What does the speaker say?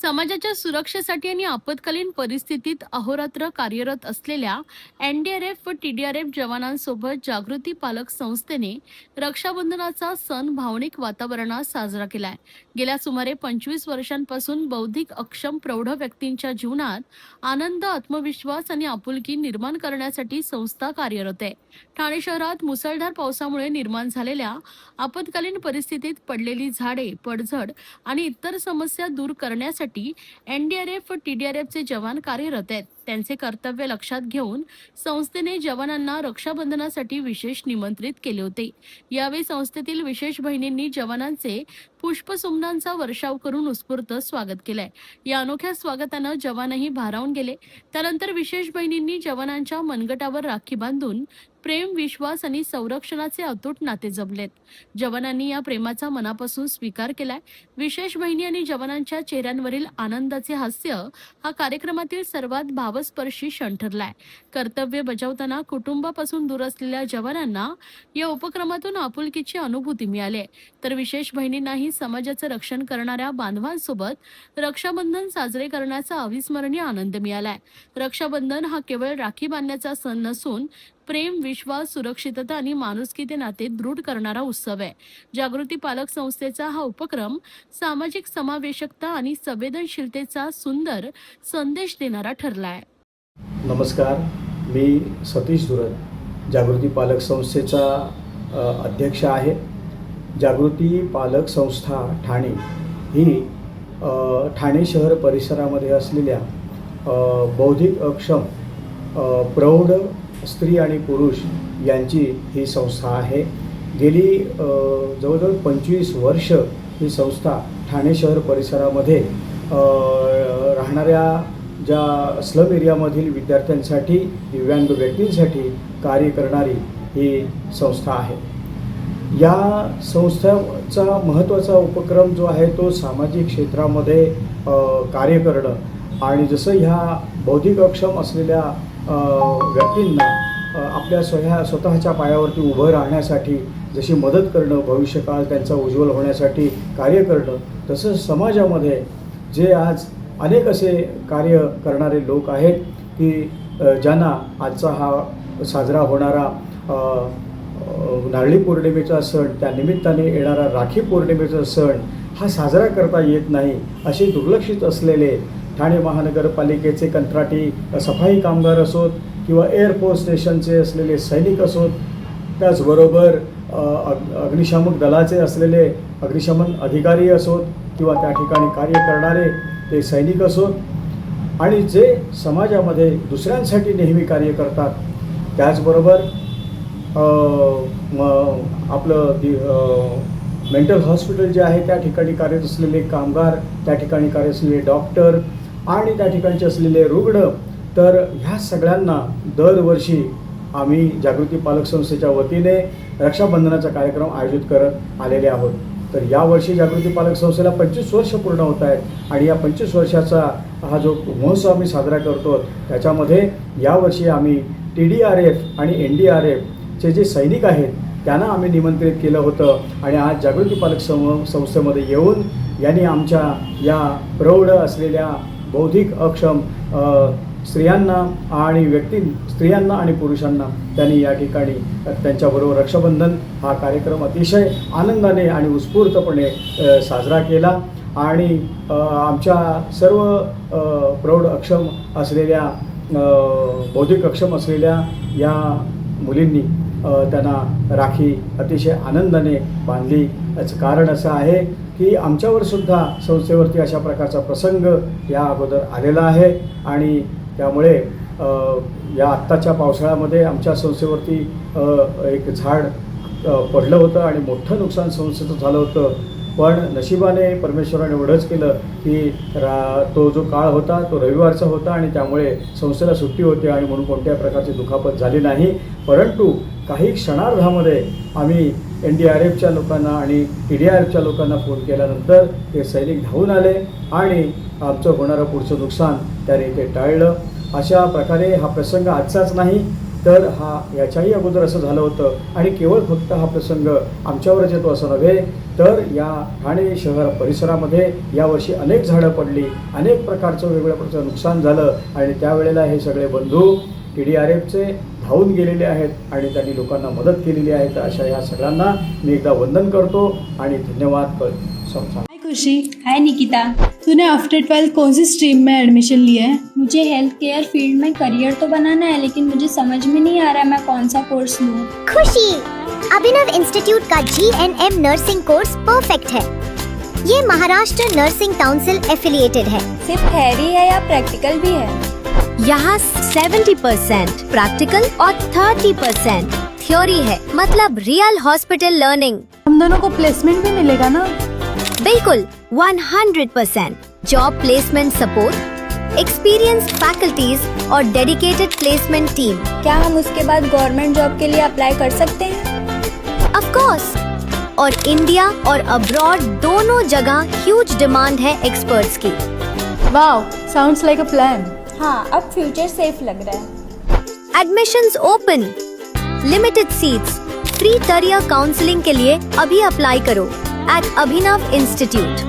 समाजाच्या सुरक्षेसाठी आणि आपत्कालीन परिस्थितीत अहोरात्र कार्यरत असलेल्या एनडीआरएफ व टीडीआरएफ जवानांसोबत जागृती पालक संस्थेने रक्षाबंधनाचा सण भावनिक वातावरणात साजरा केलाय. गेल्या सुमारे 25 वर्षांपासून बौद्धिक अक्षम प्रौढ व्यक्तींच्या जीवनात आनंद, आत्मविश्वास आणि आपुलकी निर्माण करण्यासाठी संस्था कार्यरत आहे. ठाणे शहरात मुसळधार पावसामुळे निर्माण झालेल्या आपत्कालीन परिस्थितीत पडलेली झाडे, पडझड आणि इतर समस्या दूर करण्यासाठी एनडीआरएफ व टीडीआरएफचे जवान कार्यरत आहेत. त्यांचे कर्तव्य लक्षात घेऊन संस्थेने जवानांना रक्षाबंधनासाठी विशेष निमंत्रित केले होते. यावेळी संस्थेतील विशेष बहिणींनी जवानांचे पुष्पसुमनांचा वर्षाव करून उत्स्फूर्त स्वागत केलंय. या अनोख्या स्वागतानं जवानही भारावून गेले. त्यानंतर विशेष बहिणींनी जवानांच्या मनगटावर राखी बांधून प्रेम, विश्वास आणि संरक्षणाचे अतूट नाते जपलेत. जवानांनी या प्रेमाचा मनापासून स्वीकार केलाय. विशेष बहिणी आणि जवानांच्या चेहऱ्यांवरील आनंदाचे हास्य हा कार्यक्रमातील सर्वात भावस्पर्शी क्षण ठरलाय. कर्तव्य बजावताना कुटुंबापासून दूर असलेल्या जवानांना या उपक्रमातून आपुलकीची अनुभूती मिळाली, तर विशेष बहिणींनाही समाजाचं रक्षण करणाऱ्या बांधवांसोबत रक्षाबंधन साजरे करण्याचा अविस्मरणीय आनंद मिळालाय. रक्षाबंधन हा केवळ राखी बांधण्याचा सण नसून प्रेम, विश्वास, सुरक्षितता आणि माणुसकीचे नाते दृढ करणारा उत्सव आहे. जागृती पालक संस्थेचा हा उपक्रम सामाजिक समावेशकता आणि संवेदनशीलतेचा सुंदर संदेश देणारा ठरलाय. नमस्कार, मी सतीश धुरत, जागृती पालक संस्थेचा अध्यक्ष आहे. जागृती पालक संस्था ठाणे ही ठाणे शहर परिसरामध्ये असलेल्या बौद्धिक अक्षम प्रौढ स्त्री आणि पुरुष यांची ही संस्था आहे. गेली जवळजवळ 25 वर्ष ही संस्था ठाणे शहर परिसरामध्ये राहणाऱ्या ज्या स्लम एरियामधील विद्यार्थ्यांसाठी, दिव्यांग व्यक्तींसाठी कार्य करणारी ही संस्था आहे. या संस्थेचा महत्त्वाचा उपक्रम जो आहे तो सामाजिक क्षेत्रामध्ये कार्य करणं आणि जसं ह्या बौद्धिक अक्षम असलेल्या व्यक्तींना आपल्या स्वतःच्या पायावरती उभं राहण्यासाठी जशी मदत करणं, भविष्यकाळ त्यांचा उज्ज्वल होण्यासाठी कार्य करणं, तसंच समाजामध्ये जे आज अनेक असे कार्य करणारे लोक आहेत की ज्यांना आजचा हा साजरा होणारा नारळी पौर्णिमेचा सण, त्या निमित्ताने येणारा राखी पौर्णिमेचा सण हा साजरा करता येत नाही, असे दुर्लक्षित असलेले ठाणे महानगरपालिकेचे कंत्राटी सफाई कामगार असोत किंवा एअरफोर्स स्टेशनचे असलेले सैनिक असोत, त्याचबरोबर अग्निशामक दलाचे असलेले अग्निशमन अधिकारी असोत किंवा त्या ठिकाणी कार्य करणारे ते सैनिक असोत आणि जे समाजामध्ये दुसऱ्यांसाठी नेहमी कार्य करतात, त्याचबरोबर आपलं मेंटल हॉस्पिटल जे आहे त्या ठिकाणी कार्यरत असलेले कामगार, त्या ठिकाणी कार्यरत असलेले डॉक्टर आणि त्या ठिकाणचे असलेले रुग्ण, तर ह्या सगळ्यांना दरवर्षी आम्ही जागृती पालक संस्थेच्या वतीने रक्षाबंधनाचा कार्यक्रम आयोजित करत आलेले आहोत. तर यावर्षी जागृती पालक संस्थेला 25 वर्ष पूर्ण होत आहेत आणि या 25 वर्षाचा हा जो महोत्सव आम्ही साजरा करतो त्याच्यामध्ये यावर्षी आम्ही TDRF आणि NDRFचे जे सैनिक आहेत त्यांना आम्ही निमंत्रित केलं होतं आणि आज जागृती पालक संस्थेमध्ये येऊन यांनी आमच्या या प्रौढ असलेल्या बौद्धिक अक्षम स्त्रियांना आणि पुरुषांना त्यांनी या ठिकाणी त्यांच्याबरोबर रक्षाबंधन हा कार्यक्रम अतिशय आनंदाने आणि उत्स्फूर्तपणे साजरा केला आणि आमच्या सर्व प्रौढ अक्षम असलेल्या बौद्धिक अक्षम असलेल्या या मुलींनी त्यांना राखी अतिशय आनंदाने बांधली. याचं कारण असं आहे की आमच्यावर सुद्धा संस्थेवरती अशा प्रकारचा प्रसंग या अगोदर आलेला आहे आणि त्यामुळे या आत्ताच्या पावसाळ्यामध्ये आमच्या संस्थेवरती एक झाड पडलं होतं आणि मोठं नुकसान संस्थेचं झालं होतं. पण नशिबाने परमेश्वराने एवढंच केलं की तो जो काळ होता तो रविवारचा होता आणि त्यामुळे संस्थेला सुट्टी होती आणि म्हणून कोणत्याही प्रकारची दुखापत झाली नाही. परंतु काही क्षणार्धामध्ये आम्ही NDRFच्या लोकांना आणि TDRFच्या लोकांना फोन केल्यानंतर ते सैनिक धावून आले आणि आमचं होणारं पुढचं नुकसान त्याने ते टाळलं. अशा प्रकारे हा प्रसंग आजचाच नाही तर याच्याही अगोदर असं झालं होतं आणि केवळ फक्त हा प्रसंग आमच्यावरच येतो असं नव्हे, तर या ठाणे शहर परिसरामध्ये यावर्षी अनेक झाडं पडली, अनेक प्रकारचं वेगवेगळ्या प्रकारचं नुकसान झालं आणि त्यावेळेला हे सगळे बंधू TDRFचे धावून गेलेले आहेत आणि त्यांनी लोकांना मदत केलेली आहे. तर अशा या सगळ्यांना मी एकदा वंदन करतो आणि धन्यवाद सांगतो. हाय खुशी, हाय निकिता, तूने आफ्टर 12 कौन सी स्ट्रीम में एडमिशन लिया है? मुझे हेल्थ केयर फील्ड में करियर तो बनाना है, लेकिन मुझे समझ में नहीं आ रहा मैं कौन सा कोर्स लूँ। खुशी, अभिनव इंस्टीट्यूट का GNM नर्सिंग कोर्स परफेक्ट है। ये महाराष्ट्र नर्सिंग काउंसिल एफिलिएटेड है। सिर्फ थ्योरी है या प्रैक्टिकल भी है? यहाँ 70% प्रैक्टिकल और 30% थ्योरी है, मतलब रियल हॉस्पिटल लर्निंग। हम दोनों को प्लेसमेंट भी मिलेगा ना? बिल्कुल 100% job placement support, experience faculties और डेडिकेटेड प्लेसमेंट टीम। क्या हम उसके बाद गवर्नमेंट जॉब के लिए अप्लाई कर सकते हैं? ऑफ कोर्स, और इंडिया और अब्रॉड दोनों जगह ह्यूज डिमांड है एक्सपर्ट्स की। Wow, sounds like a plan. हाँ, अब फ्यूचर सेफ लग रहा है। Admissions open, limited seats, free career counselling के लिए अभी अप्लाई करो एट अभिनव इंस्टीट्यूट।